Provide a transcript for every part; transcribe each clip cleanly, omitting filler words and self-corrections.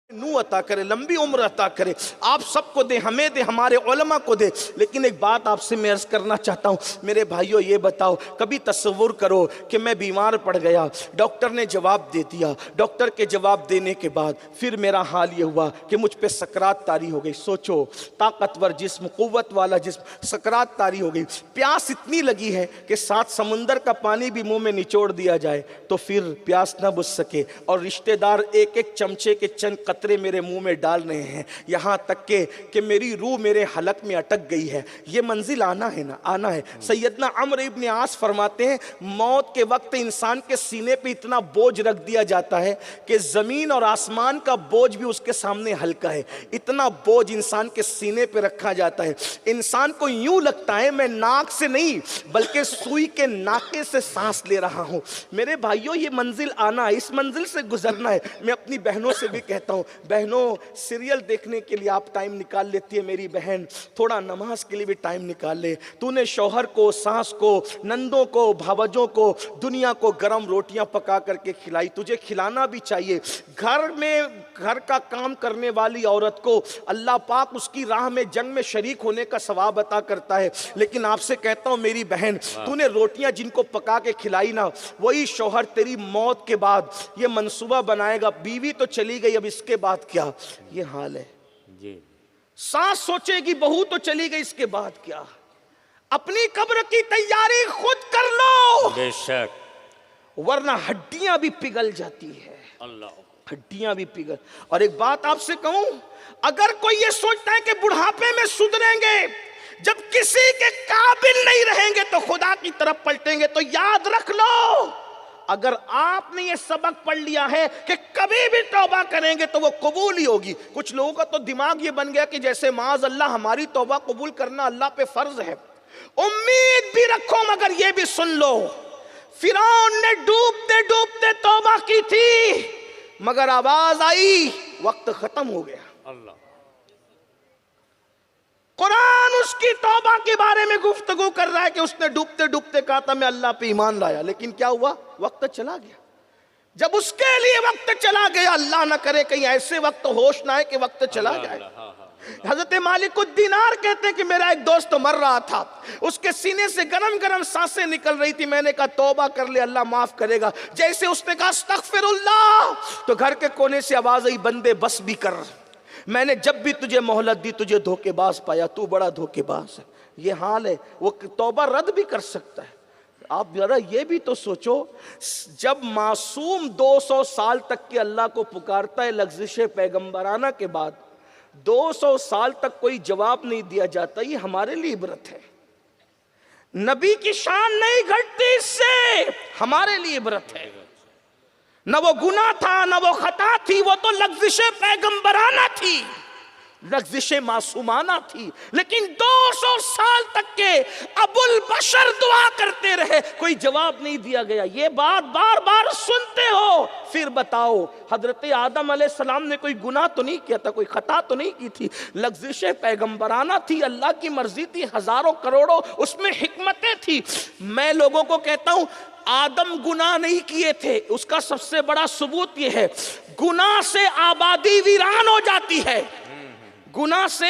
नू अता करे, लंबी उम्र अता करे, आप सबको दे, हमें दे, हमारे उलमा को दे। लेकिन एक बात आपसे मैं अर्ज करना चाहता हूँ मेरे भाइयों, ये बताओ कभी तसव्वुर करो कि मैं बीमार पड़ गया, डॉक्टर ने जवाब दे दिया, डॉक्टर के जवाब देने के बाद फिर मेरा हाल ये हुआ कि मुझ पे सकरात तारी हो गई। सोचो, ताकतवर जिस्म, कुव्वत वाला जिस्म, सकरात तारी हो गई, प्यास इतनी लगी है कि 7 समुंदर का पानी भी मुंह में निचोड़ दिया जाए तो फिर प्यास ना बुझ सके, और रिश्तेदार एक एक चमचे के चंद कतरे मेरे मुंह में डाल रहे हैं, यहां तक कि मेरी रूह मेरे हलक में अटक गई है। ये मंजिल आना है ना, आना है। सैयदना अम्र इब्न आस फरमाते हैं, मौत के वक्त इंसान के सीने पे इतना बोझ रख दिया जाता है कि जमीन और आसमान का बोझ भी उसके सामने हल्का है। इतना बोझ इंसान के सीने पे रखा जाता है, इंसान को यूं लगता है मैं नाक से नहीं बल्कि सुई के नाके से सांस ले रहा हूं। मेरे भाइयों, ये मंजिल आना है, इस मंजिल से गुजरना है। मैं अपनी बहनों से भी कहता हूं, बहनों सीरियल देखने के लिए आप टाइम निकाल लेती है मेरी बहन, थोड़ा नमाज के लिए भी टाइम निकाल ले। तूने शौहर को, सास को, नंदों को, भावजों को, दुनिया को गरम रोटियां पका करके खिलाई, तुझे खिलाना भी चाहिए। घर में घर का काम करने वाली औरत को अल्लाह पाक उसकी राह में जंग में शरीक होने का सवाब अता करता है। लेकिन आपसे कहता हूं मेरी बहन, तूने रोटियां जिनको पका के खिलाई ना, वही शौहर तेरी मौत के बाद ये मंसूबा बनाएगा, बीवी तो चली गई, अब इसके बाद क्या? ये हाल है जी। सास सोचेगी बहू तो चली गई, इसके बाद क्या? अपनी कब्र की तैयारी खुद कर लो, बेशक, वरना हड्डियां भी पिघल जाती है। अल्लाह, हड्डियां भी पिघल। और एक बात आपसे कहूं, अगर कोई ये सोचता है कि बुढ़ापे में सुधरेंगे, जब किसी के काबिल नहीं रहेंगे तो खुदा की तरफ पलटेंगे, तो याद रख लो, अगर आपने ये सबक पढ़ लिया है कि कभी भी तौबा करेंगे तो वो कबूल ही होगी। कुछ लोगों का तो दिमाग ये बन गया कि जैसे माज अल्लाह हमारी तौबा कबूल करना अल्लाह पे फर्ज है। उम्मीद भी रखो, मगर ये भी सुन लो, फिरौन ने डूबते डूबते तौबा की थी, मगर आवाज आई, वक्त खत्म हो गया। अल्लाह, कुरान उसकी तौबा के बारे में गुफ्तगू कर रहा है कि उसने डूबते डूबते कहा था मैं अल्लाह पे ईमान लाया, लेकिन क्या हुआ? वक्त चला गया। जब उसके लिए वक्त चला गया, अल्लाह ना करे कहीं ऐसे वक्त होश ना आए कि वक्त चला जाए। हजरत मालिकुद्दीनार कहते हैं कि मेरा एक दोस्त मर रहा था, उसके सीने से गरम गरम सांसें निकल रही थी। मैंने कहा तौबा कर ले, अल्लाह माफ करेगा। जैसे उसने कहा अस्तगफिरुल्लाह, तो घर के कोने से आवाज आई, बंदे बस भी कर, मैंने जब भी तुझे मोहलत दी तुझे धोखेबाज पाया, तू बड़ा धोखेबाज है। ये हाल है, वो तौबा रद्द भी कर सकता है। आप जरा ये भी तो सोचो, जब मासूम 200 साल तक के अल्लाह को पुकारता है लग़्ज़िश पैगंबराना के बाद, 200 साल तक कोई जवाब नहीं दिया जाता, ये हमारे लिए इबरत है। नबी की शान नहीं घटती इससे, हमारे लिए इबरत है। न वो गुनाह था, न वो खता थी, वो तो लग़्ज़िश पैगंबराना थी, लग़्ज़िश मासूमाना थी। लेकिन 200 साल तक के अबुल बशर दुआ करते रहे, कोई जवाब नहीं दिया गया। ये बात बार बार सुनते हो, फिर बताओ, हजरत आदम अलैहिस्सलाम ने कोई गुनाह तो नहीं किया था, कोई खता तो नहीं की थी, लग़्ज़िश पैगंबराना थी, अल्लाह की मर्जी थी, हजारों करोड़ों उसमें हिकमतें थी। मैं लोगों को कहता हूं, आदम गुनाह नहीं किए थे, उसका सबसे बड़ा सबूत यह है, गुनाह से आबादी वीरान हो जाती है, गुनाह से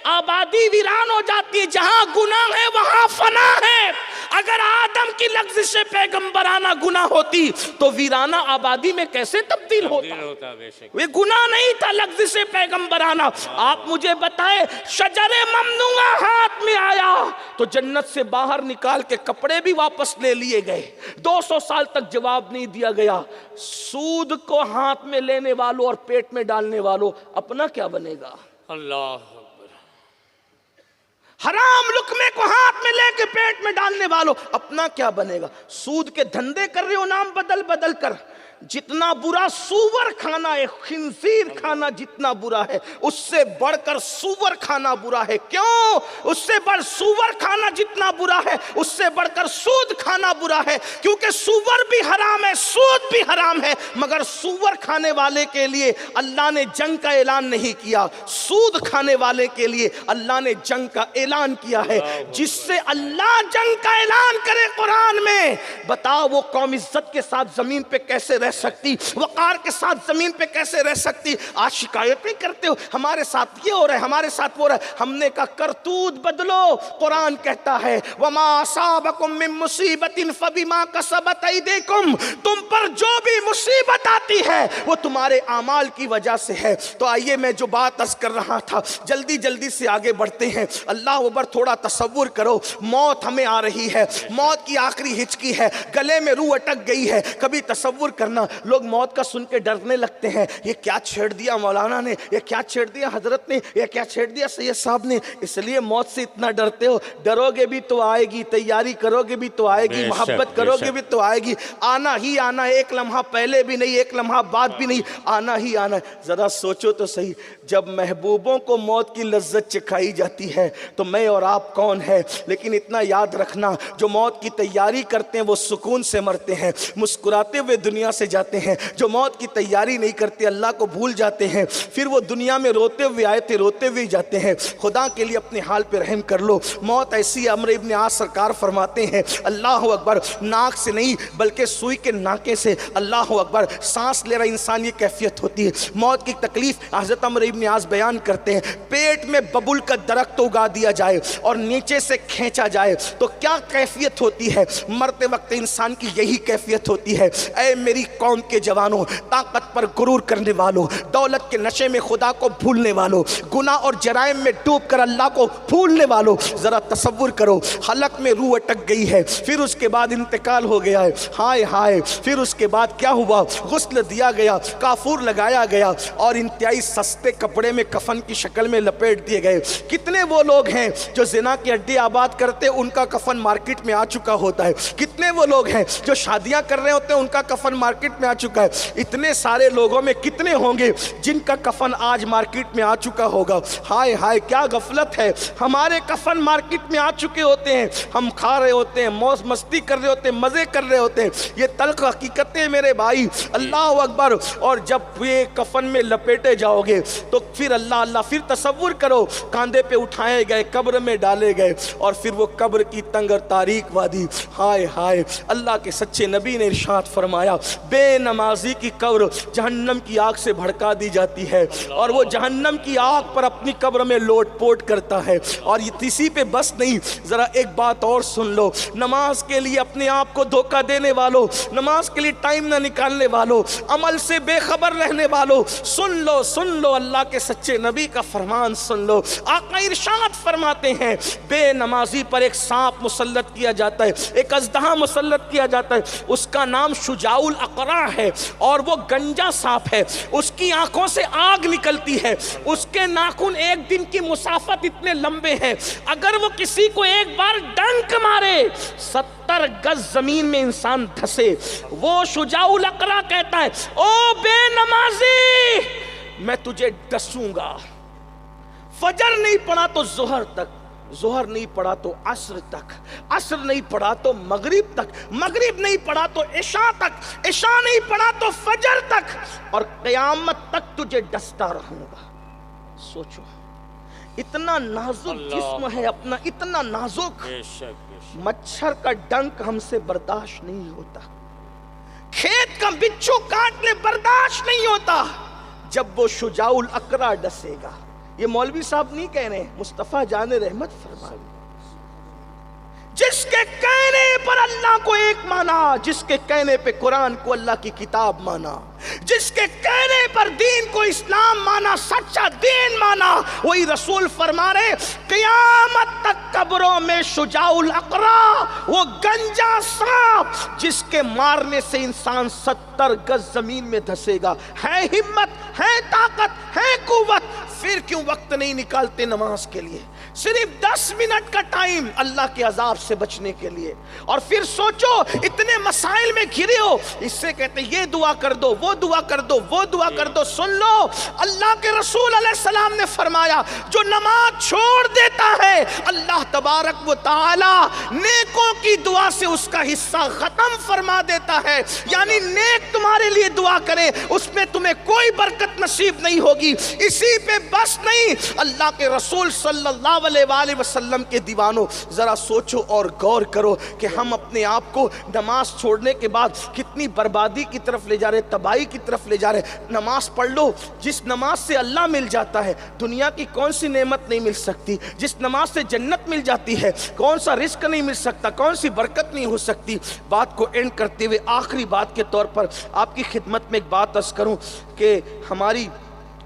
आबादी वीरान हो जाती है। जहां गुनाह है वहां फना है। अगर आदम की लग़्ज़िश पैगंबराना गुनाह होती तो वीराना आबादी में कैसे तब्दील होता? वे गुनाह नहीं था लग़्ज़िश पैगंबराना। आप मुझे बताएं, शजरे ममनुआ हाथ में आया तो जन्नत से बाहर निकाल के कपड़े भी वापस ले लिए गए, 200 साल तक जवाब नहीं दिया गया। सूद को हाथ में लेने वालों और पेट में डालने वालों, अपना क्या बनेगा? अल्लाह, हराम लुकमे को हाथ में लेके पेट में डालने वालों, अपना क्या बनेगा? सूद के धंधे कर रहे हो नाम बदल बदल कर। जितना बुरा सूवर खाना है, खिंजीर खाना जितना बुरा है, उससे बढ़कर सूवर खाना बुरा है। क्यों? उससे बढ़ सूवर खाना जितना बुरा है, उससे बढ़कर सूद खाना बुरा है। क्योंकि सूवर भी हराम है, सूद भी हराम है, मगर सूवर खाने वाले के लिए अल्लाह ने जंग का ऐलान नहीं किया, सूद खाने वाले के लिए अल्लाह ने जंग का ऐलान किया है। जिससे अल्लाह जंग का ऐलान करे कुरान में, बताओ वो कौम इज्जत के साथ जमीन पे कैसे रह रह सकती, वकार के साथ जमीन पे कैसे रह सकती। आज शिकायत नहीं करते हो हमारे साथ ये हो रहा है, हमारे साथ वो हो रहा है। हमने कहा करतूत बदलो। कुरान कहता है वमा असाबकुम मिन मुसीबतिन फबिमा कसबत ऐदीकुम, तुम पर जो भी मुसीबत आती है वो तुम्हारे आमाल की वजह से है। तो आइए मैं जो बात अर्ज कर रहा था जल्दी जल्दी से आगे बढ़ते हैं। अल्लाह अकबर, थोड़ा तसव्वुर करो, मौत हमें आ रही है, मौत की आखिरी हिचकी है, गले में रूह अटक गई है। कभी तसव्वुर करना, लोग मौत का सुन के डरने लगते हैं, ये क्या छेड़ दिया मौलाना ने, ये क्या छेड़ दिया हजरत ने, ये क्या छेड़ दिया सैयद साहब ने, इसलिए मौत से इतना डरते हो। डरोगे भी तो आएगी, तैयारी करोगे भी तो आएगी, मोहब्बत करोगे भी तो आएगी, आना ही आना, एक लम्हा पहले भी नहीं, एक लम्हा बाद भी नहीं, आना ही आना। जरा सोचो तो सही, जब महबूबों को मौत की लज्जत चखाई जाती है तो मैं और आप कौन है। लेकिन इतना याद रखना, जो मौत की तैयारी करते हैं वो सुकून से मरते हैं, मुस्कुराते हुए दुनिया से जाते हैं। जो मौत की तैयारी नहीं करते, अल्लाह को भूल जाते हैं, फिर वो दुनिया में रोते हुए आए थे, रोते हुए जाते हैं। खुदा के लिए अपने हाल पे रहम कर लो। मौत ऐसी, अमर इब्न आस सरकार फरमाते हैं, अल्लाह अकबर, नाक से नहीं बल्कि सुई के नाके से, अल्लाह अकबर, सांस ले रहा इंसान ये कैफियत होती है। मौत की तकलीफ हज़रत अमर इब्न आस बयान करते हैं, पेट में बबुल का दरख्त उगा दिया जाए और नीचे से खींचा जाए तो क्या कैफियत होती है। मरते वक्त इंसान की यही कैफियत होती है। ऐ मेरी कौम के जवानों, ताकत पर गुरूर करने वालों, दौलत के नशे में खुदा को भूलने वालों, गुनाह और जराइम में डूब कर अल्लाह को भूलने वालों, जरा तसव्वुर करो, हलक में रूह अटक गई है, फिर उसके बाद इंतकाल हो गया है, हाय हाय, फिर उसके बाद क्या हुआ, गुस्ल दिया गया, काफूर लगाया गया और इंतहाई सस्ते कपड़े में कफन की शक्ल में लपेट दिए गए। कितने वो लोग हैं जो जिना की अड्डे आबाद करते, उनका कफन मार्केट में आ चुका होता है। कितने वो लोग हैं जो शादियां कर रहे होते हैं, उनका कफन मार्केट में आ चुका है। इतने सारे लोगों में कितने होंगे जिनका कफन आज मार्केट में आ चुका होगा। हाय हाय, क्या गफलत है, हमारे कफन मार्केट में आ चुके होते हैं, हम खा रहे होते हैं, मौज मस्ती कर रहे होते हैं, मजे कर रहे होते हैं। ये तल्ख हकीकतें मेरे भाई, अल्लाह अकबर। और जब ये कफन में लपेटे जाओगे तो फिर अल्लाह अल्लाह, फिर तसव्वुर करो, कांधे पे उठाए गए, कब्र में डाले गए और फिर वो कब्र की तंग और तारीक वादी, हाय हाय। अल्लाह के सच्चे नबी ने इरशाद फरमाया, बेनमाजी की कब्र जहन्नम की आग से भड़का दी जाती है और वो जहन्नम की आग पर अपनी कब्र में लोटपोट करता है। और ये किसी पे बस नहीं, जरा एक बात और सुन लो, नमाज के लिए अपने आप को धोखा देने वालों, नमाज के लिए टाइम ना निकालने वालों, अमल से बेखबर रहने वालों, सुन लो अल्लाह के सच्चे नबी का फरमान सुन लो। आका इरशाद फरमाते हैं, बेनमाजी पर एक सांप मुसल्लत किया जाता है, एक अज़दहा मुसल्लत किया जाता है, उसका नाम शुजाउल अक़रा है और वो गंजा सांप है, उसकी आंखों से आग निकलती है, उसके नाखून एक दिन की मुसाफत इतने लंबे हैं, अगर वो किसी को एक बार डंक मारे 70 गज जमीन में इंसान धसे। वो शुजाउल अक़रा कहता है, ओ बेनमाजी, मैं तुझे डसूंगा, फजर नहीं पड़ा तो जोहर तक, जोहर नहीं पड़ा तो असर तक, असर नहीं पड़ा तो मगरिब तक, मगरिब नहीं पड़ा तो इशा तक, इशा नहीं पड़ा तो फजर तक, और क़यामत तक तुझे डसता रहूंगा। सोचो, इतना नाजुक जिस्म है अपना, इतना नाजुक, मच्छर का डंक हमसे बर्दाश्त नहीं होता, खेत का बिच्छू काट ले बर्दाश्त नहीं होता, जब वो शुजाउल अक़रा डसेगा। ये मौलवी साहब नहीं कह रहे, मुस्तफ़ा जान रहमत फरमाए, जिसके कहने पर अल्लाह को एक माना, जिसके कहने पे कुरान को अल्लाह की किताब माना, जिसके कहने पर दीन को इस्लाम माना, सच्चा दीन माना, वही रसूल फरमा रहे, क़यामत तक कब्रों में शुजाउल अक़रा, वो गंजा सांप जिसके मारने से इंसान 70 गज जमीन में धसेगा। है हिम्मत, है ताकत, है कुव्वत, फिर क्यों वक्त नहीं निकालते नमाज के लिए? सिर्फ 10 मिनट का टाइम अल्लाह के अजाब से बचने के लिए। और फिर सोचो, इतने मसाइल में घिरे हो, इससे कहते ये दुआ कर दो, वो दुआ कर दो, वो दुआ कर दो। सुन लो, अल्लाह के रसूल अलैहिस्सलाम ने फरमाया, जो नमाज छोड़ देता है अल्लाह तबारक व तआला नेकों की दुआ से उसका हिस्सा खत्म फरमा देता है। यानी नेक तुम्हारे लिए दुआ करे, उसमें तुम्हें कोई बरकत नसीब नहीं होगी। इसी पे बस नहीं। अल्लाह के रसूल सल्लल्लाहु अलैहि वसल्लम के दीवानों, ज़रा सोचो और गौर करो कि हम अपने आप को नमाज छोड़ने के बाद कितनी बर्बादी की तरफ ले जा रहे, तबाही की तरफ ले जा रहे। नमाज पढ़ लो, जिस नमाज से अल्लाह मिल जाता है दुनिया की कौन सी नेमत नहीं मिल सकती। जिस नमाज से जन्नत मिल जाती है कौन सा रिस्क नहीं मिल सकता, कौन सी बरकत नहीं हो सकती। बात को एंड करते हुए आखिरी बात के तौर पर आपकी खिदमत में एक बात अर्ज करूं कि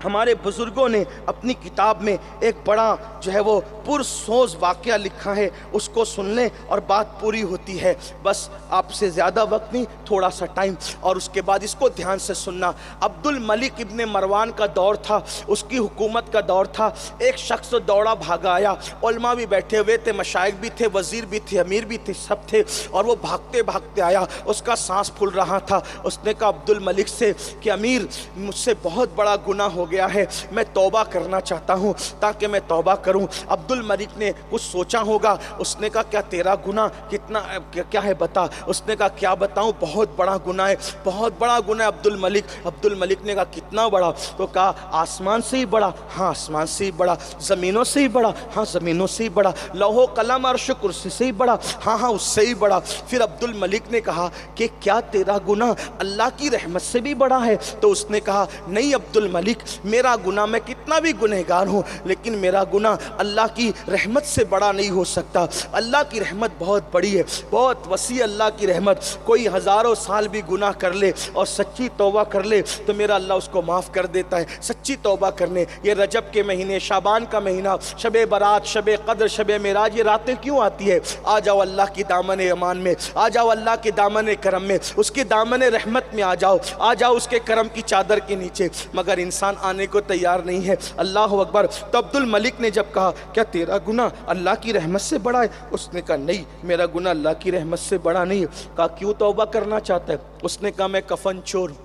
हमारे बुजुर्गों ने अपनी किताब में एक बड़ा जो है वो पुरसोज वाक़या लिखा है, उसको सुन लें और बात पूरी होती है। बस आपसे ज़्यादा वक्त नहीं, थोड़ा सा टाइम, और उसके बाद इसको ध्यान से सुनना। अब्दुल मलिक इब्ने मरवान का दौर था, उसकी हुकूमत का दौर था। एक शख्स दौड़ा भागा आया, उलमा भी बैठे हुए थे, मशाइख भी थे, वज़ीर भी थे, अमीर भी थे, सब थे, और वो भागते भागते आया। उसका सांस फूल रहा था। उसने कहा अब्दुल मलिक से कि अमीर, मुझसे बहुत बड़ा गुनाह हो गया है, मैं तौबा करना चाहता हूँ, ताकि मैं तौबा करूँ। अब्दुल मलिक ने कुछ सोचा होगा, उसने कहा क्या तेरा गुनाह कितना क्या है बता। उसने कहा क्या बताऊँ, बहुत बड़ा गुनाह है, बहुत बड़ा गुनाह है अब्दुल मलिक। अब्दुल मलिक ने कहा कितना बड़ा, तो कहा आसमान से ही बड़ा, हाँ आसमान से ही बड़ा, ज़मीनों से ही बड़ा, हाँ ज़मीनों से ही बड़ा, लौहो कलम अर्श कुर्सी से ही बड़ा, हाँ हाँ उससे ही बड़ा। फिर अब्दुल मलिक ने कहा कि क्या तेरा गुनाह अल्लाह की रहमत से भी बड़ा है। तो उसने कहा नहीं अब्दुल मलिक, मेरा गुनाह, मैं कितना भी गुनहगार हूँ लेकिन मेरा गुनाह अल्लाह की रहमत से बड़ा नहीं हो सकता। अल्लाह की रहमत बहुत बड़ी है, बहुत वसी अल्लाह की रहमत। कोई हज़ारों साल भी गुनाह कर ले और सच्ची तौबा कर ले तो मेरा अल्लाह उसको माफ़ कर देता है। सच्ची तौबा करने, ये रजब के महीने, शाबान का महीना, शबे बारात, शबे कद्र, शबे मेराज, ये रातें क्यों आती है? आ जाओ अल्लाह की दामन अमान में, आ जाओ अल्लाह के दामन करम में, उसकी दामन रहमत में आ जाओ, आ जाओ उसके करम की चादर के नीचे। मगर इंसान आने को तैयार नहीं है। अल्लाह अकबर। तो अब्दुल मलिक ने जब कहा क्या तेरा गुनाह अल्लाह की रहमत से बड़ा है? उसने कहा नहीं, मेरा गुनाह अल्लाह की रहमत से बड़ा नहीं है। कहा क्यों तौबा करना चाहता है? उसने कहा मैं कफन चोर हूँ,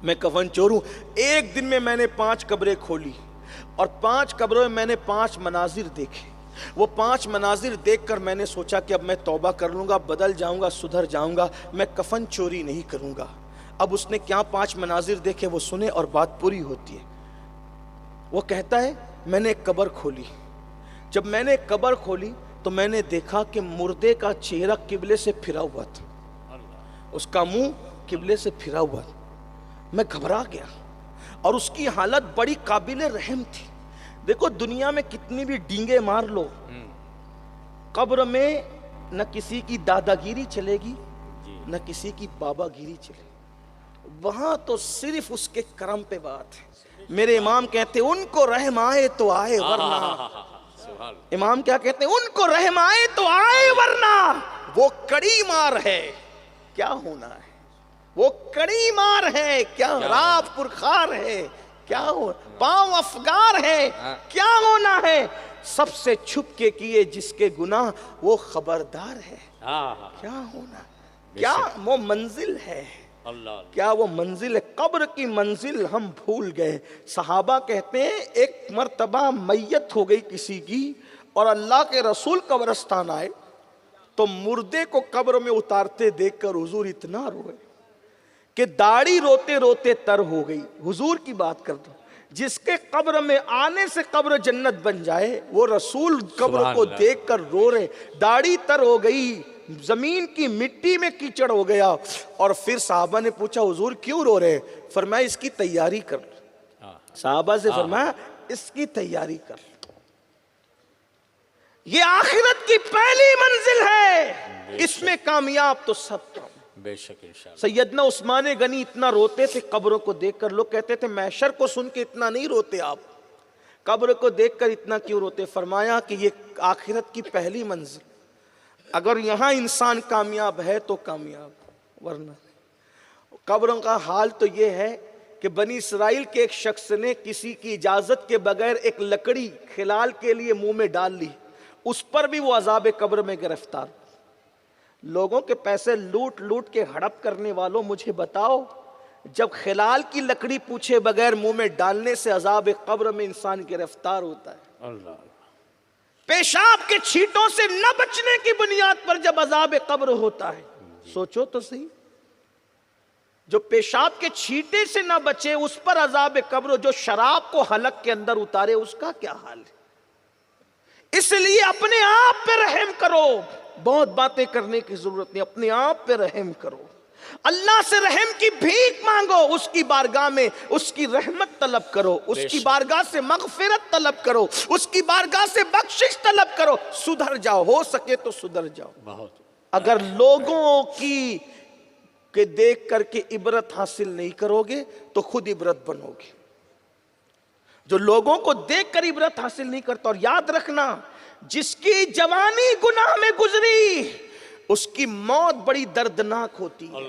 मैं कफन चोर हूँ। एक दिन में मैंने 5 कब्रें खोली और 5 कब्रों में मैंने 5 मनाजिर देखे। वो 5 मनाजिर देखकर मैंने सोचा कि अब मैं तौबा कर लूँगा, बदल जाऊँगा, सुधर जाऊँगा, मैं कफन चोरी नहीं करूँगा। अब उसने क्या 5 मनाजिर देखे वो सुने और बात पूरी होती है। वो कहता है मैंने एक कब्र खोली, जब मैंने एक कब्र खोली तो मैंने देखा कि मुर्दे का चेहरा किबले से फिरा हुआ था, उसका मुंह किबले से फिरा हुआ था। मैं घबरा गया और उसकी हालत बड़ी काबिले रहम थी। देखो दुनिया में कितनी भी डींगे मार लो, कब्र में न किसी की दादागिरी चलेगी न किसी की बाबागिरी चलेगी, वहां तो सिर्फ उसके करम पे बात है। मेरे इमाम कहते उनको रहम आए तो आए वरना, इमाम क्या कहते हैं, उनको रहम आए तो आए वरना वो कड़ी मार है क्या होना है, वो कड़ी मार है क्या, रात पुरखार है क्या हो, पांव अफगार है क्या होना है, सबसे छुप के किए जिसके गुनाह वो खबरदार है क्या होना, क्या वो मंजिल है, क्या वो मंजिल है। कब्र की मंजिल हम भूल गए। सहाबा कहते हैं एक मर्तबा मैयत हो गई किसी की और अल्लाह के रसूल कब्रस्तान आए तो मुर्दे को कब्र में उतारते देखकर हुजूर इतना रोए कि दाढ़ी रोते रोते तर हो गई। हुजूर की बात कर दो, जिसके कब्र में आने से कब्र जन्नत बन जाए वो रसूल कब्र को देखकर रो रहे, दाढ़ी तर हो गई, जमीन की मिट्टी में कीचड़ हो गया। और फिर साहबा ने पूछा हुजूर क्यों रो रहे? फरमाया इसकी तैयारी कर। साहबा से फरमाया इसकी तैयारी कर, ये आखिरत की पहली मंजिल है, इसमें कामयाब तो सब काम। बेशक इंशाअल्लाह। सैयदना उस्मान गनी इतना रोते थे कब्रों को देखकर, लोग कहते थे महशर को सुन के इतना नहीं रोते आप, कब्र को देखकर इतना क्यों रोते? फरमाया कि ये आखिरत की पहली मंजिल, अगर यहाँ इंसान कामयाब है तो कामयाब, वरना कब्रों का हाल तो ये है कि बनी इसराइल के एक शख्स ने किसी की इजाजत के बगैर एक लकड़ी खिलाल के लिए मुंह में डाल ली, उस पर भी वो अजाब कब्र में गिरफ्तार। लोगों के पैसे लूट लूट के हड़प करने वालों, मुझे बताओ जब खिलाल की लकड़ी पूछे बगैर मुंह में डालने से अजाब कब्र में इंसान गिरफ्तार होता है, अल्लाह, पेशाब के छींटों से न बचने की बुनियाद पर जब अजाब कब्र होता है, सोचो तो सही। जो पेशाब के छींटे से ना बचे उस पर अजाब कब्र, जो शराब को हलक के अंदर उतारे उसका क्या हाल है। इसलिए अपने आप पे रहम करो, बहुत बातें करने की जरूरत नहीं, अपने आप पे रहम करो। अल्लाह से रहम की भीख मांगो, उसकी बारगाह में उसकी रहमत तलब करो, उसकी बारगाह से मगफिरत तलब करो, उसकी बारगाह से बख्शिश तलब करो। सुधर जाओ, हो सके तो सुधर जाओ। बहुत अगर लोगों की के देख करके इबरत हासिल नहीं करोगे तो खुद इबरत बनोगे। जो लोगों को देखकर इबरत हासिल नहीं करता, और याद रखना जिसकी जवानी गुनाह में गुजरी उसकी मौत बड़ी दर्दनाक होती है।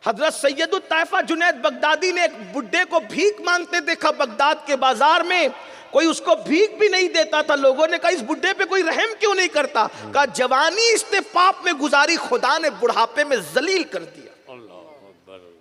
हजरत सैयदुत ताइफा जुनैद बगदादी ने एक बुड्ढे को भीख मांगते देखा बगदाद के बाजार में, कोई उसको भीख भी नहीं देता था। लोगों ने कहा इस बुड्ढे पे कोई रहम क्यों नहीं करता? कहा जवानी इसने पाप में गुजारी, खुदा ने बुढ़ापे में जलील कर दिया,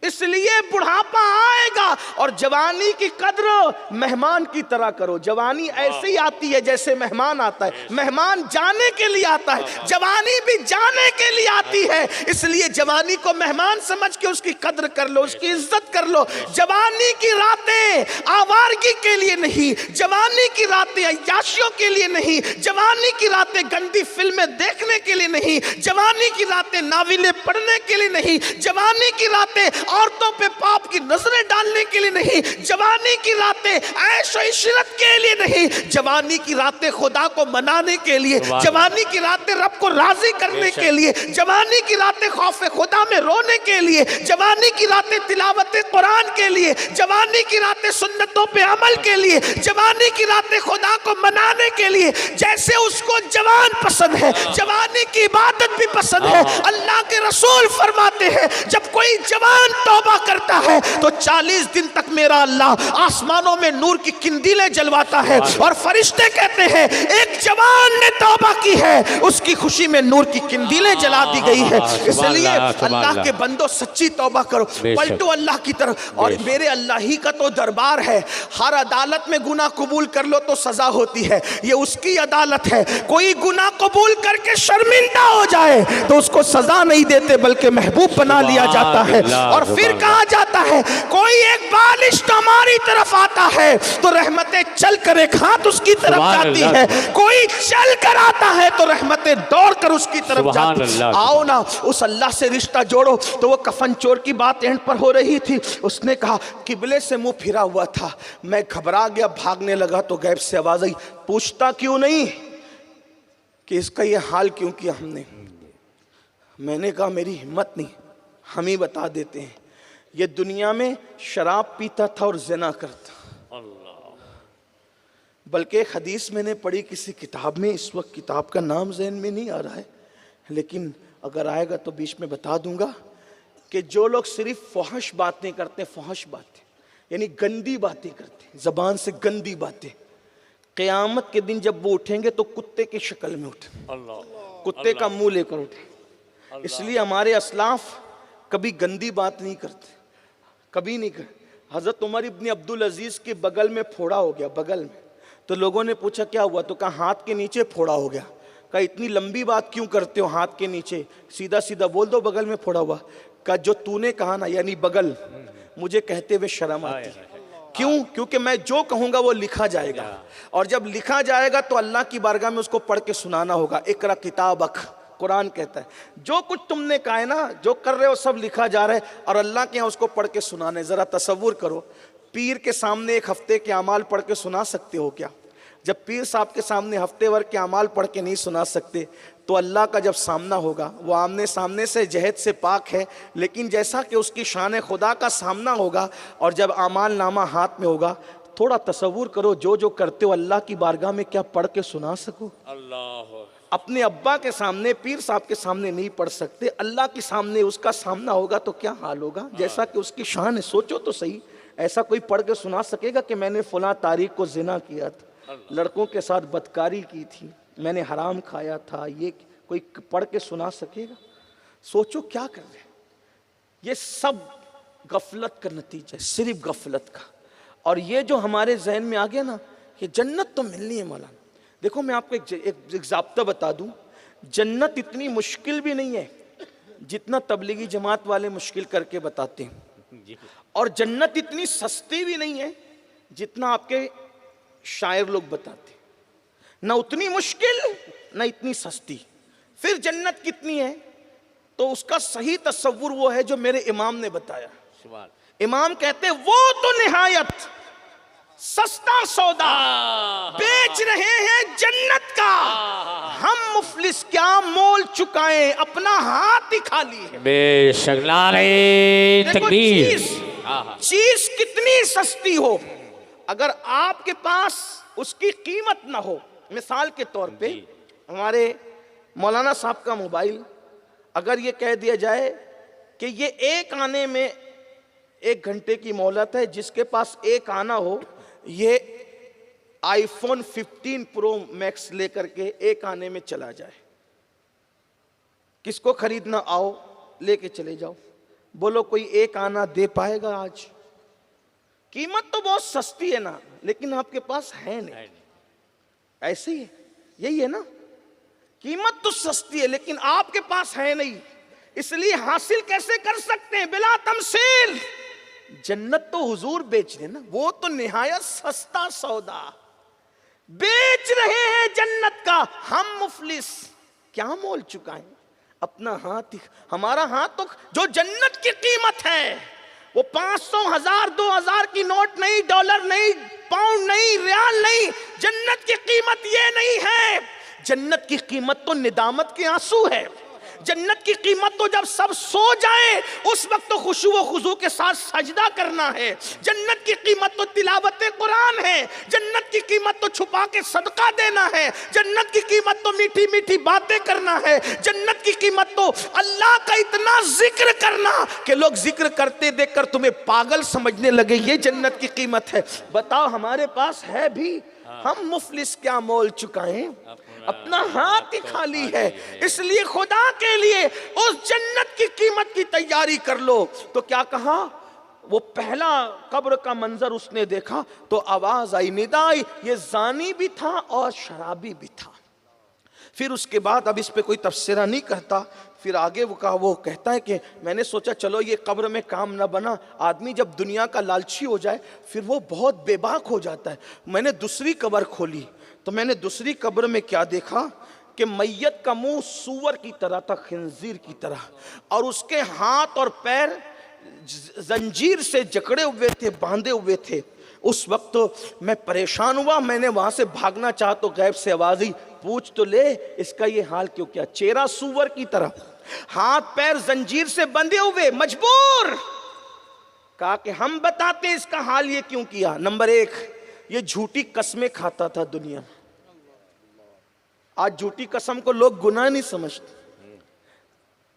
इसलिए बुढ़ापा आएगा। और जवानी की कद्र मेहमान की तरह करो। जवानी ऐसे ही आती है जैसे मेहमान आता है, मेहमान जाने के लिए आता है, जवानी भी जाने के लिए आती है। इसलिए जवानी को मेहमान समझ के उसकी कद्र कर लो, उसकी इज्जत कर लो। जवानी की रातें आवारगी के लिए नहीं, जवानी की रातें अय्याशियों के लिए नहीं, जवानी की रातें गंदी फिल्में देखने के लिए नहीं, जवानी की रातें नाविलें पढ़ने के लिए नहीं, जवानी की रातें औरतों पे पाप की नजरें डालने के लिए नहीं, जवानी की रातें ऐश और इशरत के लिए नहीं, जवानी की रातें खुदा को मनाने के लिए, जवानी की रातें रब को राजी करने के लिए, जवानी की रातें खौफ खुदा में रोने के लिए, जवानी की रातें तिलावत कुरान के लिए, जवानी की रातें सुन्नतों पे अमल के लिए, जवानी की रातें खुदा को मनाने के लिए। जैसे उसको जवान पसंद है, जवानी की इबादत भी पसंद है। अल्लाह के रसूल फरमाते हैं जब कोई जवान तौबा करता है तो 40 दिन तक मेरा अल्लाह आसमानों में नूर की किंदीलें जलवाता है, और फरिश्ते कहते हैं एक जवान ने तौबा की है, उसकी खुशी में नूर की किंदीलें जला दी गई है। इसलिए अल्लाह के बंदो सच्ची तौबा करो, पलटो अल्लाह की तरफ। और मेरे अल्लाह ही का तो दरबार है, हर अदालत में गुनाह कबूल कर लो तो सजा होती है, ये उसकी अदालत है। कोई गुनाह कबूल करके शर्मिंदा हो जाए तो उसको सजा नहीं देते बल्कि महबूब बना लिया जाता है। और फिर कहा जाता है कोई एक बालिश हमारी तरफ आता है तो रहमतें चल कर एक हाथ उसकी तरफ जाती है, कोई चल कर आता है तो रहमतें दौड़ कर उसकी तरफ जाती है। आओ ना उस अल्लाह से रिश्ता जोड़ो। तो वो कफन चोर की बात एंड पर हो रही थी, उसने कहा किबले से मुंह फिरा हुआ था, मैं घबरा गया, भागने लगा तो गैब से आवाज आई, पूछता क्यों नहीं कि इसका ये हाल क्यों किया हमने? मैंने कहा मेरी हिम्मत नहीं, हम ही बता देते हैं। ये दुनिया में शराब पीता था और ज़िना करता। बल्कि एक हदीस मैंने पढ़ी किसी किताब में, इस वक्त किताब का नाम ज़हन में नहीं आ रहा है, लेकिन अगर आएगा तो बीच में बता दूंगा, कि जो लोग सिर्फ फहश बातें करते, फहश बातें यानी गंदी बातें करते, ज़बान से गंदी बातें, क़यामत के दिन जब वो उठेंगे तो कुत्ते की शक्ल में उठे, कुत्ते का मुंह लेकर उठे। इसलिए हमारे असलाफ कभी गंदी बात नहीं करते, कभी नहीं करते। हज़रत उमर इब्न अब्दुल अजीज़ के बगल में फोड़ा हो गया, बगल में। तो लोगों ने पूछा क्या हुआ, तो कहा हाथ के नीचे फोड़ा हो गया। कहा इतनी लंबी बात क्यों करते हो, हाथ के नीचे सीधा सीधा बोल दो बगल में फोड़ा हुआ। कहा जो तूने कहा ना, यानी बगल, मुझे कहते हुए शर्म आती है। क्यों? क्योंकि मैं जो कहूँगा वो लिखा जाएगा, और जब लिखा जाएगा तो अल्लाह की बारगाह में उसको पढ़ के सुनाना होगा। इकरा किताबक, कुरान कहता है जो कुछ तुमने कहा है ना, जो कर रहे हो सब लिखा जा रहा है, और अल्लाह के यहाँ उसको पढ़ के सुनाना है। ज़रा तसव्वुर करो, पीर के सामने एक हफ्ते के अमाल पढ़ के सुना सकते हो क्या? जब पीर साहब के सामने हफ्ते भर के अमाल पढ़ के नहीं सुना सकते, तो अल्लाह का जब सामना होगा, वो आमने सामने से जहद से पाक है, लेकिन जैसा कि उसकी शान खुदा का सामना होगा, और जब अमाल नामा हाथ में होगा, थोड़ा तसव्वुर करो जो जो करते हो अल्लाह की बारगाह में क्या पढ़ के सुना सको? अल्लाह। अपने अब्बा के सामने, पीर साहब के सामने नहीं पढ़ सकते, अल्लाह के सामने उसका सामना होगा तो क्या हाल होगा? जैसा कि उसकी शान है, सोचो तो सही। ऐसा कोई पढ़ के सुना सकेगा कि मैंने फलां तारीख को जिना किया था, लड़कों के साथ बदकारी की थी, मैंने हराम खाया था, ये कोई पढ़ के सुना सकेगा? सोचो क्या कर रहे हैं। ये सब गफलत का नतीजा है, सिर्फ गफलत का। और ये जो हमारे जहन में आ गया ना कि जन्नत तो मिलनी है मौलाना, देखो मैं आपको एक ज़ाब्ता बता दूं, जन्नत इतनी मुश्किल भी नहीं है जितना तबलीगी जमात वाले मुश्किल करके बताते हैं, और जन्नत इतनी सस्ती भी नहीं है जितना आपके शायर लोग बताते हैं, ना उतनी मुश्किल ना इतनी सस्ती। फिर जन्नत कितनी है, तो उसका सही तस्वुर वो है जो मेरे इमाम ने बताया। इमाम कहते वो तो निहायत सस्ता सौदा बेच रहे हैं जन्नत का, हम मुफलिस क्या मोल चुकाएं, अपना हाथ ही खाली है। बेशक नारे तकबीर। चीज कितनी सस्ती हो, अगर आपके पास उसकी कीमत ना हो, मिसाल के तौर पे हमारे मौलाना साहब का मोबाइल, अगर ये कह दिया जाए कि ये एक आने में 1 घंटे की मोहलत है, जिसके पास एक आना हो ये आईफोन 15 प्रो मैक्स लेकर के एक आने में चला जाए, किसको खरीदना आओ लेके चले जाओ, बोलो कोई एक आना दे पाएगा? आज कीमत तो बहुत सस्ती है ना, लेकिन आपके पास है नहीं। ऐसे ही यही है ना, कीमत तो सस्ती है लेकिन आपके पास है नहीं, इसलिए हासिल कैसे कर सकते हैं? बिला तमसील। जन्नत तो हुजूर बेच रहे ना, वो तो निहायत सस्ता सौदा बेच रहे हैं जन्नत का, हम मुफलिस क्या मोल चुकाएं, अपना हाथ ही। हमारा हाथ तो जो जन्नत की कीमत है वो 500, 1000, 2000 की नोट नहीं, डॉलर नहीं, पाउंड नहीं, रियाल नहीं। जन्नत की कीमत ये नहीं है। जन्नत की कीमत तो निदामत के आंसू है। जन्नत की कीमत तो जब सब सो जाए उस वक्त तो खुशू व खुजू के साथ सजदा करना है। जन्नत की कीमत तो तिलावत कुरान है। जन्नत की कीमत तो छुपा के सदका देना है। जन्नत की कीमत तो मीठी मीठी बातें करना है। जन्नत की कीमत तो अल्लाह का इतना जिक्र करना कि लोग जिक्र करते देखकर तुम्हें पागल समझने लगे, ये जन्नत की कीमत है। बताओ हमारे पास है भी, हम मुफलिस क्या मोल चुकाएं, अपना हाथ ही खाली है। इसलिए खुदा के लिए उस जन्नत की कीमत की तैयारी कर लो। तो क्या कहा, वो पहला कब्र का मंजर उसने देखा तो आवाज आई, निदा आई, ये जानी भी था और शराबी भी था। फिर उसके बाद, अब इस पे कोई तफसीरा नहीं करता, फिर आगे वो कहता है कि मैंने सोचा चलो ये कब्र में काम ना बना, आदमी जब दुनिया का लालची हो जाए फिर वो बहुत बेबाक हो जाता है। मैंने दूसरी कब्र खोली तो मैंने दूसरी कब्र में क्या देखा कि मैयत का मुंह सूअर की तरह था, खिंजीर की तरह, और उसके हाथ और पैर जंजीर से जकड़े हुए थे, बांधे हुए थे। उस वक्त तो मैं परेशान हुआ, मैंने वहां से भागना चाहा तो गैब से आवाज आई, पूछ तो ले इसका ये हाल क्यों किया। चेहरा सूअर की तरह, हाथ पैर जंजीर से बंधे हुए, मजबूर। कहा कि हम बताते हैं इसका हाल ये क्यों किया। नंबर 1, ये झूठी कसमें खाता था दुनिया में। आज झूठी कसम को लोग गुनाह नहीं समझते।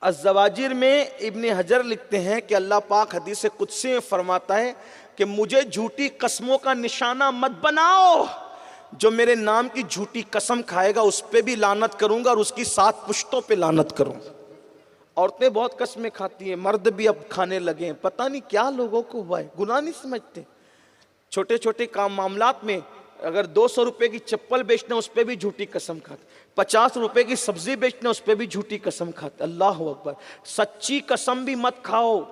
अज़्ज़वाजिर में इब्ने हजर लिखते हैं कि अल्लाह पाक हदीस कुदसी में फरमाता है कि मुझे झूठी कसमों का निशाना मत बनाओ, जो मेरे नाम की झूठी कसम खाएगा उस पे भी लानत करूंगा और उसकी 7 पुश्तों पे लानत करूंगा। औरतें बहुत कसमें खाती हैं, मर्द भी अब खाने लगे हैं, पता नहीं क्या लोगों को हुआ है, गुनाह नहीं समझते। छोटे छोटे काम मामलात में अगर 200 रुपए की चप्पल बेचना उस पर भी झूठी कसम खाते, 50 रुपए की सब्जी बेचना उस पर भी झूठी कसम खाते। अल्लाह अकबर। सच्ची कसम भी मत खाओ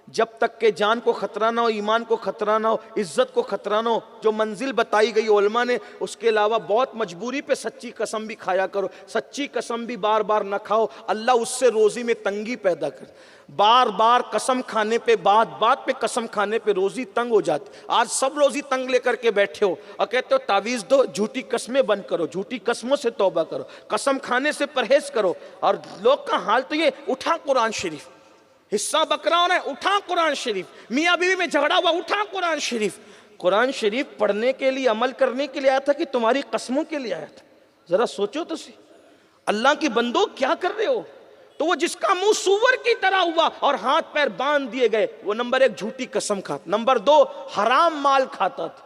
जब तक के जान को खतरा ना हो, ईमान को खतरा ना हो, इज्जत को खतरा ना हो। जो मंजिल बताई गई उलमा ने, उसके अलावा बहुत मजबूरी पे सच्ची कसम भी खाया करो। सच्ची कसम भी बार बार ना खाओ, अल्लाह उससे रोजी में तंगी पैदा कर। बार बार कसम खाने पे, बात बात पे कसम खाने पे रोजी तंग हो जाती। आज सब रोजी तंग लेकर के बैठे हो और कहते हो तावीज़ दो, झूठी कस्में बंद करो, झूठी कस्मों से तौबा करो, कसम खाने से परहेज करो। और लोग का हाल तो ये, उठा कुरान शरीफ, हिस्सा बकरा हो रहा है, उठा कुरान शरीफ, मियाँ बीवी में झगड़ा हुआ, उठा कुरान शरीफ। कुरान शरीफ पढ़ने के लिए, अमल करने के लिए आया था कि तुम्हारी कस्मों के लिए आया था? जरा सोचो तो सही। अल्लाह की बंदो क्या कर रहे हो? तो वो जिसका मुंह सूअर की तरह हुआ और हाथ पैर बांध दिए गए, वो नंबर 1 झूठी कसम खाता, नंबर 2 हराम माल खाता था,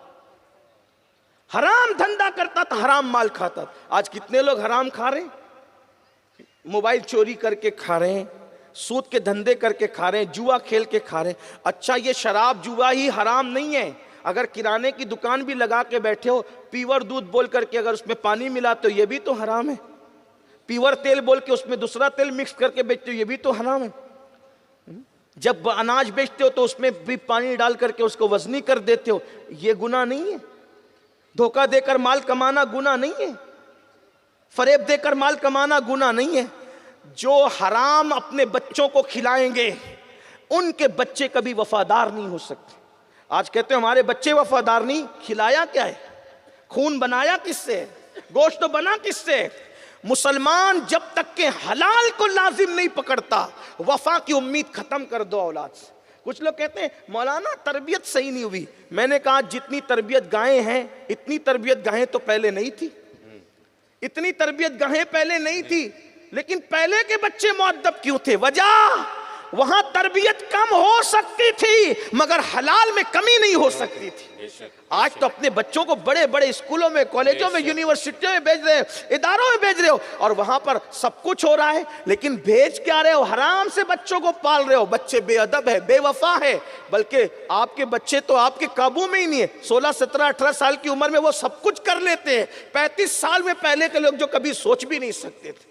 हराम धंधा करता था, हराम माल खाता था। आज कितने लोग हराम खा रहे हैं? मोबाइल चोरी करके खा रहे हैं, सूद के धंधे करके खा रहे हैं, जुआ खेल के खा रहे हैं। अच्छा, ये शराब जुआ ही हराम नहीं है। अगर किराने की दुकान भी लगा के बैठे हो, पीवर दूध बोल करके अगर उसमें पानी मिला तो ये भी तो हराम है। प्योर तेल बोल के उसमें दूसरा तेल मिक्स करके बेचते हो, ये भी तो हराम है। जब अनाज बेचते हो तो उसमें भी पानी डाल करके उसको वजनी कर देते हो, ये गुनाह नहीं है। धोखा देकर माल कमाना गुनाह नहीं है, फरेब देकर माल कमाना गुनाह नहीं है। जो हराम अपने बच्चों को खिलाएंगे उनके बच्चे कभी वफादार नहीं हो सकते। आज कहते हैं हमारे बच्चे वफादार नहीं, खिलाया क्या है? खून बनाया किससे? गोश्त तो बना किससे? मुसलमान जब तक के हलाल को लाजिम नहीं पकड़ता, वफा की उम्मीद खत्म कर दो औलाद से। कुछ लोग कहते हैं मौलाना तरबियत सही नहीं हुई। मैंने कहा जितनी तरबियत गायें हैं, इतनी तरबियत गायें तो पहले नहीं थी। इतनी तरबियत गायें पहले नहीं थी, लेकिन पहले के बच्चे मुअद्दब क्यों थे? वजह, वहां तरबियत कम हो सकती थी मगर हलाल में कमी नहीं हो सकती थी। आज तो अपने बच्चों को बड़े बड़े स्कूलों में, कॉलेजों में, यूनिवर्सिटियों में भेज रहे हो, इदारों में भेज रहे हो, और वहां पर सब कुछ हो रहा है, लेकिन भेज क्या रहे हो? हराम से बच्चों को पाल रहे हो। बच्चे बेअदब है, बेवफा है, बल्कि आपके बच्चे तो आपके काबू में ही नहीं है। 16, 17, 18 साल की उम्र में वो सब कुछ कर लेते हैं। 35 साल में पहले के लोग जो कभी सोच भी नहीं सकते थे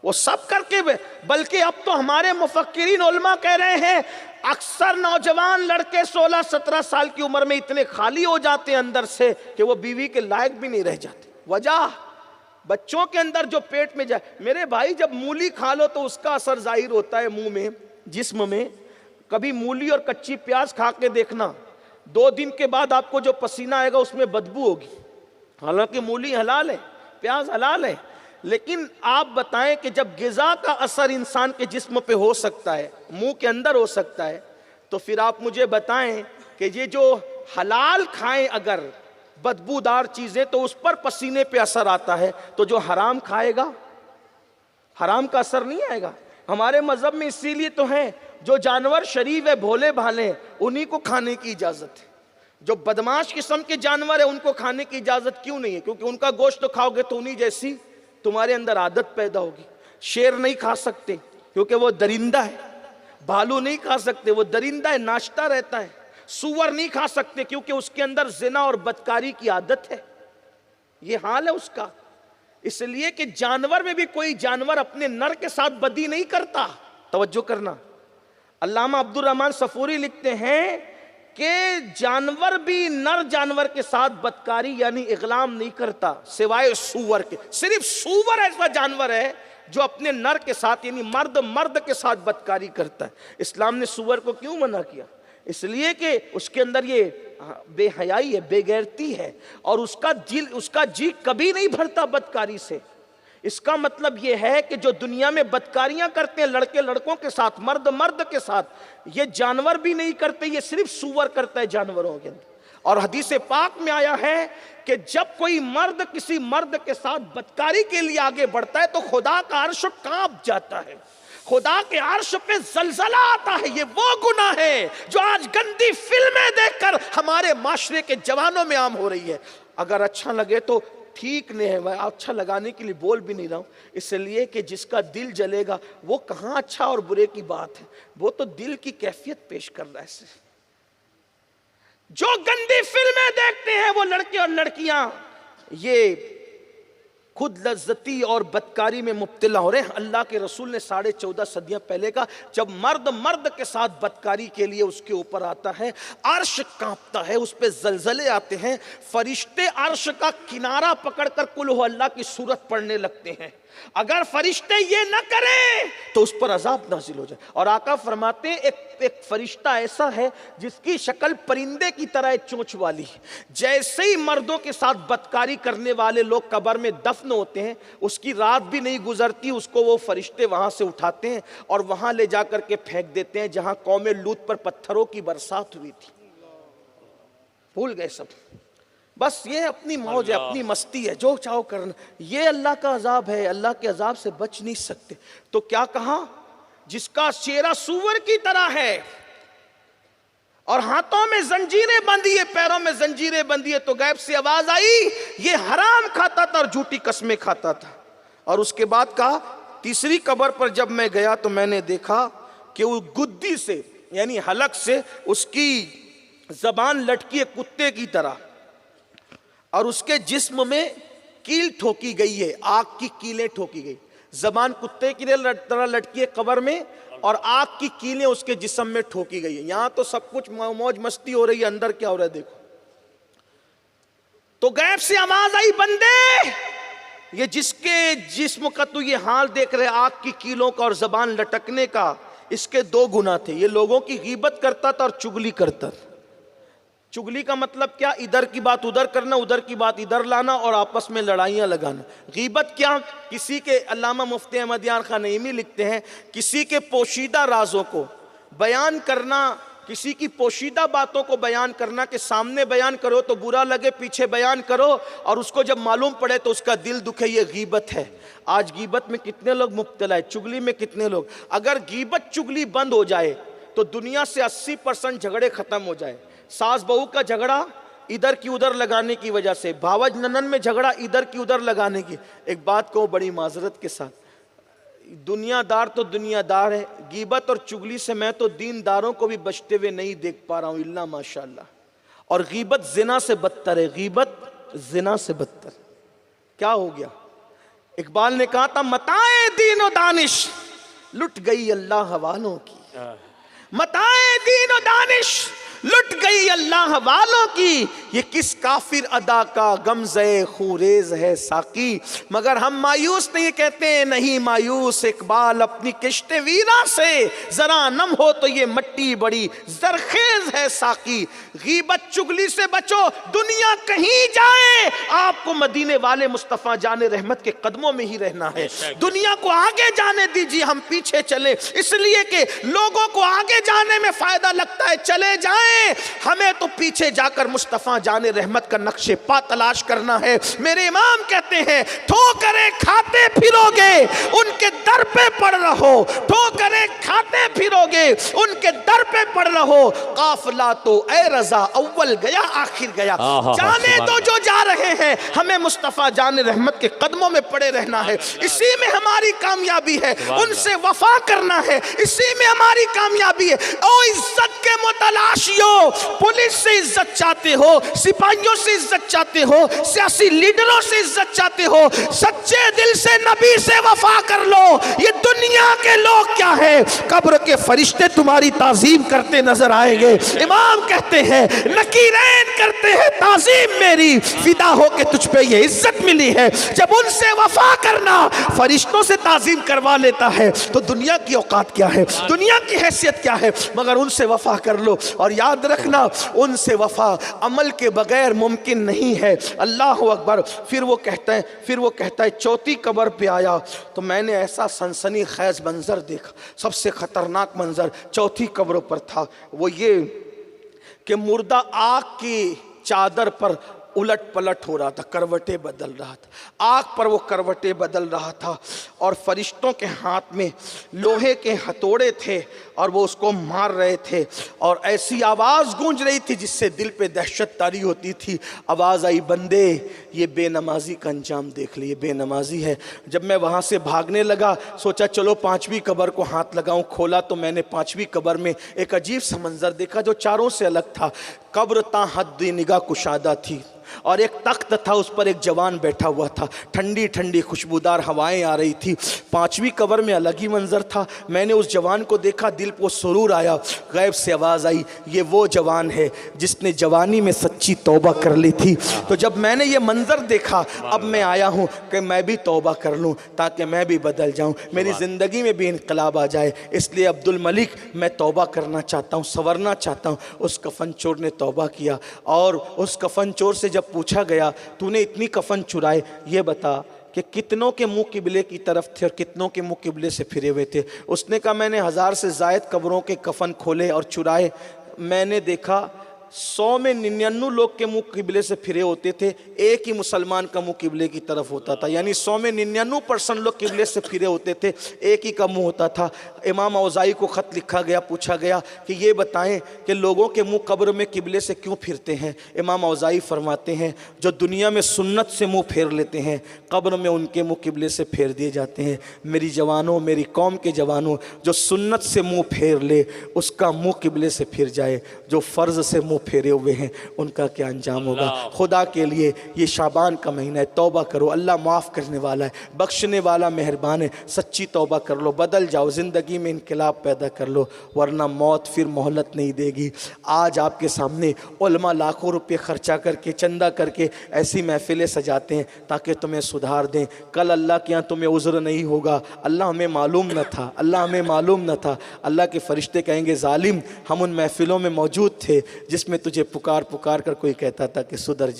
वो सब करके, बल्कि अब तो हमारे मुफक्किरीन उलमा कह रहे हैं अक्सर नौजवान लड़के 16, 17 साल की उम्र में इतने खाली हो जाते हैं अंदर से कि वो बीवी के लायक भी नहीं रह जाते। वजह, बच्चों के अंदर जो पेट में जाए। मेरे भाई, जब मूली खा लो तो उसका असर जाहिर होता है मुंह में, जिस्म में। कभी मूली और कच्ची प्याज खा के देखना, 2 दिन के बाद आपको जो पसीना आएगा उसमें बदबू होगी। हालांकि मूली हलाल है, प्याज हलाल है, लेकिन आप बताएं कि जब गिज़ा का असर इंसान के जिस्म पे हो सकता है, मुंह के अंदर हो सकता है, तो फिर आप मुझे बताएं कि ये जो हलाल खाएं अगर बदबूदार चीजें, तो उस पर पसीने पे असर आता है, तो जो हराम खाएगा हराम का असर नहीं आएगा। हमारे मजहब में इसीलिए तो है जो जानवर शरीफ है, भोले भाले, उन्हीं को खाने की इजाजत है। जो बदमाश किस्म के जानवर है उनको खाने की इजाजत क्यों नहीं है? क्योंकि उनका गोश्त तो खाओगे तो उन्हीं जैसी तुम्हारे अंदर आदत पैदा होगी। शेर नहीं खा सकते क्योंकि वो दरिंदा है। भालू नहीं खा सकते, वो दरिंदा है, नाचता रहता है। सूअर नहीं खा सकते क्योंकि उसके अंदर जिना और बदकारी की आदत है। ये हाल है उसका। इसलिए कि जानवर में भी कोई जानवर अपने नर के साथ बदी नहीं करता। तवज्जो करना, अल्लामा अब्दुल रहमान सफूरी लिखते हैं कि जानवर भी नर जानवर के साथ बदकारी यानी इगलाम नहीं करता सिवाय सूअर के। सिर्फ सूअर ऐसा जानवर है जो अपने नर के साथ यानी मर्द के साथ बदकारी करता है। इस्लाम ने सूअर को क्यों मना किया? इसलिए कि उसके अंदर ये बेहयाई है, बेगैरती है, और उसका जी कभी नहीं भरता बदकारी से। इसका मतलब यह है कि जो दुनिया में बदकारियां करते हैं लड़के लड़कों के साथ, मर्द के साथ, ये जानवर भी नहीं करते, ये सिर्फ सूअर करता है जानवरों के अंदर। और हदीस पाक में आया है कि जब कोई मर्द किसी मर्द के साथ बदकारी के लिए आगे बढ़ता है तो खुदा का अर्श कांप जाता है, खुदा के अर्श पे जलजला आता है। ये वो गुनाह है जो आज गंदी फिल्में देखकर हमारे माशरे के जवानों में आम हो रही है। अगर अच्छा लगे तो ठीक नहीं है, मैं अच्छा लगाने के लिए बोल भी नहीं रहा हूं, इसलिए कि जिसका दिल जलेगा वो कहां अच्छा और बुरे की बात है, वो तो दिल की कैफियत पेश कर रहा है। जो गंदी फिल्में देखते हैं वो लड़के और लड़कियां, ये खुद लज्जती और बदकारी में मुब्तला हो रहे हैं। अल्लाह के रसूल ने 14.5 सदियां पहले का, जब मर्द के साथ बदकारी के लिए उसके ऊपर आता है, अर्श कांपता है, उस पे जलजले आते हैं, फरिश्ते अर्श का किनारा पकड़कर कुल हो अल्लाह की सूरत पढ़ने लगते हैं। अगर फरिश्ते ये न करें तो उस पर अजाब नाजिल हो जाए। और आका फरमाते हैं एक फरिश्ता ऐसा है जिसकी शक्ल परिंदे की तरह चोंच वाली है। जैसे ही मर्दों के साथ बदकारी करने वाले लोग कब्र में दफन होते हैं, उसकी रात भी नहीं गुजरती, उसको वो फरिश्ते वहां से उठाते हैं और वहां ले जाकर के फेंक देते हैं जहां कौमे लूत पर पत्थरों की बरसात हुई थी। भूल गए सब, बस ये अपनी मौज है, अपनी मस्ती है, जो चाहो करना। ये अल्लाह का अजाब है, अल्लाह के अजाब से बच नहीं सकते। तो क्या कहा? जिसका चेहरा सूअर की तरह है और हाथों में जंजीरें बंधी है, पैरों में जंजीरें बंधी है, तो गैब से आवाज आई ये हराम खाता था और झूठी कस्में खाता था। और उसके बाद कहा तीसरी कब्र पर जब मैं गया तो मैंने देखा कि वो गुद्दी से यानी हलक से उसकी जबान लटकी है कुत्ते की तरह, और उसके जिस्म में कील ठोकी गई है, आग की कीलें ठोकी गई। जबान कुत्ते की तरह लटकी है कब्र में, और आग की कीलें उसके जिस्म में ठोकी गई है। यहां तो सब कुछ मौज मस्ती हो रही है, अंदर क्या हो रहा है देखो। तो गैब से आवाज आई, बंदे ये जिसके जिस्म का तू ये हाल देख रहे, आग की कीलों का और जबान लटकने का, इसके दो गुना थे। ये लोगों की गीबत करता था और चुगली करता था। चुगली का मतलब क्या? इधर की बात उधर करना, उधर की बात इधर लाना और आपस में लड़ाइयां लगाना। गीबत क्या? किसी के, अल्लामा मुफ्ती अहमद यार खान नईमी लिखते हैं, किसी के पोशीदा राजों को बयान करना, किसी की पोशीदा बातों को बयान करना, कि सामने बयान करो तो बुरा लगे, पीछे बयान करो और उसको जब मालूम पड़े तो उसका दिल दुखे, ये गीबत है। आज गीबत में कितने लोग मुब्तला है, चुगली में कितने लोग। अगर गीबत चुगली बंद हो जाए तो दुनिया से 80% झगड़े खत्म हो जाए। सास बहू का झगड़ा इधर की उधर लगाने की वजह से, भावज ननन में झगड़ा इधर की उधर लगाने की। एक बात को बड़ी माजरत के साथ, दुनियादार तो दुनियादार है, गीबत और चुगली से मैं तो दीनदारों को भी बचते हुए नहीं देख पा रहा हूं, इल्ला माशाअल्लाह। और गीबत जिना से बदतर है, गीबत जिना से बदतर। क्या हो गया? इकबाल ने कहा था, मताए दीनो दानिश लुट गई अल्लाह वालों की, मताए दीनो दानिश लुट गई अल्लाह वालों की, ये किस काफिर अदा का गमज़े खूरेज है साकी। मगर हम मायूस नहीं कहते, नहीं मायूस इकबाल अपनी किश्ते वीरा से, जरा नम हो तो ये मट्टी बड़ी जरखेज है साकी। गीबत चुगली से बचो, दुनिया कहीं जाए आपको मदीने वाले मुस्तफ़ा जाने रहमत के कदमों में ही रहना है। दुनिया को आगे जाने दीजिए, हम पीछे चले, इसलिए कि लोगों को आगे जाने में फायदा लगता है, चले जाए, हमें तो पीछे जाकर मुस्तफा जाने रहमत का नक्शे पा तलाश करना है। मेरे इमाम कहते हैं, ठोकरें खाते फिरोगे उनके दर पे पड़ रहो, ठोकरें खाते फिरोगे उनके दर पे पड़ रहो। काफिला तो ए रजा अव्वल गया आखिर गया, जाने तो जो जा रहे हैं, हमें मुस्तफा जाने रहमत के कदमों में पड़े रहना है। इसी में हमारी कामयाबी है, उनसे वफा करना है, इसी में हमारी कामयाबी है। ओ इज्जत के मुतलाशियों, पुलिस से इज्जत चाहते हो, सिपाहियों से इज्जत चाहते हो, सियासी लीडरों से इज्जत चाहते हो, सच्चे दिल से नबी से वफा कर लो। ये दुनिया के लोग क्या है, कब्र के फरिश्ते तुम्हारी ताजीम करते नजर आएंगे। इमाम कहते हैं, नकीरैन करते हैं ताजीम मेरी, फिदा हो के तुझ पे ये इज्जत मिली है। जब उनसे वफा करना फरिश्तों से ताजीम करवा लेता है तो दुनिया की औकात क्या है, दुनिया की हैसियत क्या है। मगर उनसे वफा कर लो, और याद रखना, उनसे वफा अमल के बगैर मुमकिन नहीं है। अल्लाह अकबर। फिर वो कहता है चौथी कब्र पे आया तो मैंने ऐसा सनसनी खैज मंजर देखा, सबसे खतरनाक मंजर चौथी कब्र पर था। वो ये कि मुर्दा आग की चादर पर उलट पलट हो रहा था, करवटें बदल रहा था, आग पर वो करवटें बदल रहा था, और फरिश्तों के हाथ में लोहे के हथौड़े थे और वो उसको मार रहे थे, और ऐसी आवाज़ गूंज रही थी जिससे दिल पे दहशत तारी होती थी। आवाज़ आई, बंदे ये बेनमाजी का अंजाम देख लिए, बेनमाजी है। जब मैं वहाँ से भागने लगा, सोचा चलो पांचवी कब्र को हाथ लगाऊं, खोला तो मैंने पांचवी कब्र में एक अजीब सा मंजर देखा जो चारों से अलग था। कब्र ता हद निगाह कुशादा थी और एक तख्त था, उस पर एक जवान बैठा हुआ था, ठंडी ठंडी खुशबूदार हवाएं आ रही थी। पांचवी कब्र में अलग ही मंजर था। मैंने उस जवान को देखा, दिल को सुरूर आया। गैब से आवाज़ आई, ये वो जवान है जिसने जवानी में सच्ची तौबा कर ली थी। तो जब मैंने ये मंजर देखा, अब मैं आया हूँ कि मैं भी तौबा कर लूँ ताकि मैं भी बदल जाऊँ, मेरी ज़िंदगी में भी इनकलाब आ जाए। इसलिए अब्दुल मलिक, मैं तौबा करना चाहता हूँ, संवरना चाहता हूँ। उस कफन चोर ने तौबा किया, और उस कफन चोर से जब पूछा गया, तूने इतनी कफन चुराए, ये बता कि कितनों के मुंह किबले की तरफ थे और कितनों के मुंह किबले से फिरे हुए थे। उसने कहा, मैंने 1000 से ज़ायद कब्रों के कफन खोले और चुराए। मैंने देखा 100 में 99 लोग के मुंह किबले से फिरे होते थे, एक ही मुसलमान का मुंह किबले की तरफ होता था। यानी 100 में 99% लोग किबले से फिरे होते थे, एक ही का मुंह होता था। इमाम औज़ाई को ख़त लिखा गया, पूछा गया कि ये बताएं कि लोगों के मुंह कब्र में किबले से क्यों फिरते हैं। इमाम औज़ाई फरमाते हैं, जो दुनिया में सुन्नत से मुँह फेर लेते हैं, कब्र में उनके मुँह किबले से फेर दिए जाते हैं। मेरी जवानों, मेरी कौम के जवानों, जो सुन्नत से मुँह फेर ले उसका मुँह किबले से फिर जाए, जो फ़र्ज़ से मुँह मुंह फेरे हुए हैं उनका क्या अंजाम होगा। खुदा के लिए ये शाबान का महीना है, तौबा करो, अल्लाह माफ़ करने वाला है, बख्शने वाला मेहरबान है। सच्ची तौबा कर लो, बदल जाओ, ज़िंदगी में इनकलाब पैदा कर लो, वरना मौत फिर मोहलत नहीं देगी। आज आपके सामने उलमा लाखों रुपये खर्चा करके, चंदा करके ऐसी महफिलें सजाते हैं ताकि तुम्हें सुधार दें। कल अल्लाह के यहाँ तुम्हें उज़्र नहीं होगा, अल्लाह हमें मालूम न था, अल्लाह हमें मालूम न था। अल्लाह के फरिश्ते कहेंगे जालिम, हम उन महफिलों में मौजूद थे जिसमें तुझे पुकार पुकार कर कोई कहता था कि सुधर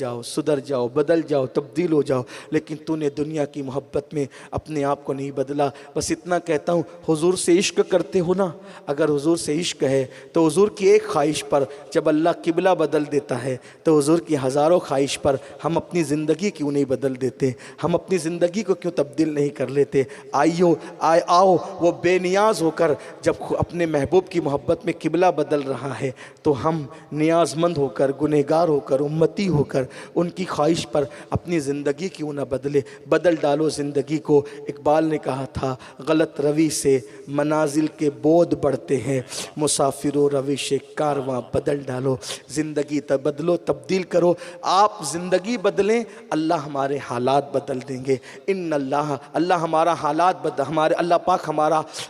जाओ, बदल जाओ, तब्दील हो जाओ, लेकिन तूने दुनिया की मोहब्बत में अपने आप को नहीं बदला। बस इतना कहता हूँ, हुजूर से इश्क करते हो ना, अगर हुजूर से इश्क है तो हुजूर की एक ख्वाहिश पर जब अल्लाह किबला बदल देता है तो हुजूर की हज़ारों ख्वाहिश पर हम अपनी ज़िंदगी क्यों नहीं बदल देते, हम अपनी ज़िंदगी को क्यों तब्दील नहीं कर लेते। आओ वो बेनियाज होकर जब अपने महबूब की मोहब्बत में किबला बदल रहा है तो हम नियाज़मंद होकर, गुनहगार होकर, उम्मती होकर उनकी ख्वाहिश पर अपनी ज़िंदगी क्यों ना बदले। बदल डालो ज़िंदगी को। इकबाल ने कहा था, गलत रवि से मनाजिल के बोध बढ़ते हैं, मुसाफिरों रविश कारवां बदल डालो। ज़िंदगी बदलो, तब्दील करो। आप ज़िंदगी बदलें, अल्लाह हमारे हालात बदल देंगे। इन अल्लाह हमारा हालात अल्लाह पाक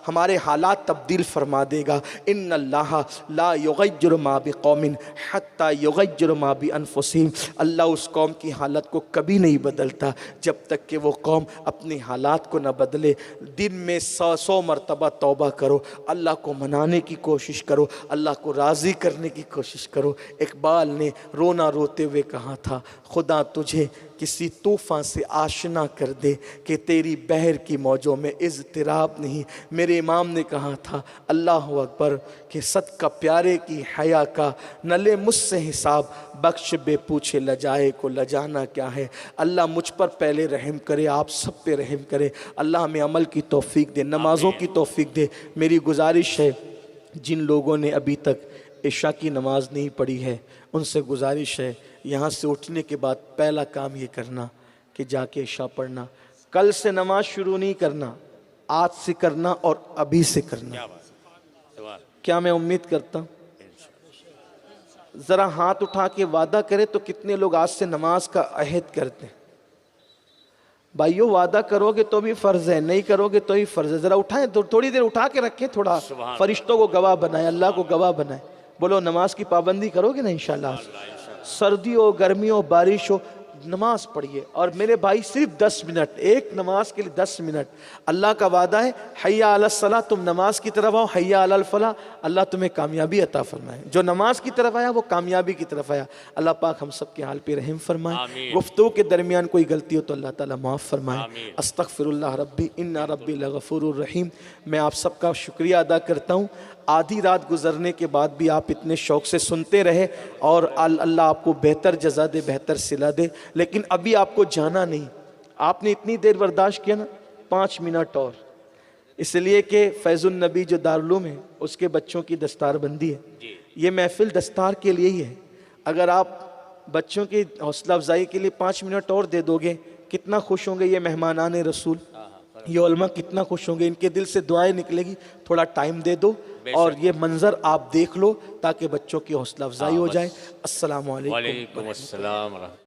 हमारे हालात तब्दील फरमा देगा। इन अल्लाह ला युगय्यिरु मा बिक़ौमिन हत्ता युगय्यिरु मा बिअनफुसिहिम। अल्लाह उस कौम की हालत को कभी नहीं बदलता जब तक कि वो कौम अपनी हालात को न बदले। दिन में 100 मरतबा तौबा करो, अल्लाह को मनाने की कोशिश करो, अल्लाह को राज़ी करने की कोशिश करो। इकबाल ने रोना रोते हुए कहा था, खुदा तुझे किसी तूफ़ान से आशना कर दे कि तेरी बहर की मौजों में इज़्तिराब नहीं। मेरे इमाम ने कहा था, अल्लाह अकबर, कि सदका प्यारे की हया का न ले मुझसे हिसाब, बख्श बे पूछे लजाए को लजाना क्या है। अल्लाह मुझ पर पहले रहम करे, आप सब पे रहम करे। अल्लाह हमें अमल की तौफीक दे, नमाज़ों की तौफीक दे। मेरी गुजारिश है, जिन लोगों ने अभी तक इशा की नमाज़ नहीं पढ़ी है उनसे गुजारिश है, यहाँ से उठने के बाद पहला काम ये करना कि जाके इशा पढ़ना। कल से नमाज शुरू नहीं करना, आज से करना और अभी से करना। क्या मैं उम्मीद करता हूँ? ज़रा हाथ उठा के वादा करे तो कितने लोग आज से नमाज का अहद करते हैं? भाइयों, वादा करोगे तो भी फ़र्ज़ है, नहीं करोगे तो भी फ़र्ज़ है। ज़रा उठाएं, थोड़ी देर उठा के रखें, थोड़ा फरिश्तों को गवाह बनाए, अल्लाह को गवाह बनाए। बोलो नमाज की पाबंदी करोगे ना इंशाल्लाह। सर्दी हो, गर्मी हो, बारिश हो, नमाज पढ़िए। और मेरे भाई सिर्फ 10 मिनट, एक नमाज के लिए 10 मिनट। अल्लाह का वादा है, हय्या अलस सलाह, तुम नमाज की तरफ आओ, हय्या अलल फलाह, अल्लाह तुम्हें कामयाबी अता फरमाए। जो नमाज की तरफ आया वो कामयाबी की तरफ आया। अल्लाह पाक हम सब के हाल पे रहम फरमाए। गुफ्तगू के दरमियान कोई गलती हो तो अल्लाह ताला माफ़ फरमाए। अस्तगफिरुल्लाह रब्बी इन्ना रब्बी लगफूरुर रहीम। मैं आप सबका शुक्रिया अदा करता हूँ। आधी रात गुजरने के बाद भी आप इतने शौक़ से सुनते रहे और अल्लाह आपको बेहतर जज़ा दे, बेहतर सिला दे। लेकिन अभी आपको जाना नहीं, आपने इतनी देर बर्दाश्त किया ना, 5 मिनट और, इसलिए कि फैज़ुन नबी जो दारुल है उसके बच्चों की दस्तारबंदी है। ये महफिल दस्तार के लिए ही है। अगर आप बच्चों की हौसला अफजाई के लिए 5 मिनट और दे दोगे, कितना खुश होंगे ये मेहमानान रसूल, ये उलमा कितना खुश होंगे, इनके दिल से दुआएं निकलेगी। थोड़ा टाइम दे दो और ये मंजर आप देख लो ताकि बच्चों की हौसला अफजाई हो जाए। अस्सलाम वालेकुम।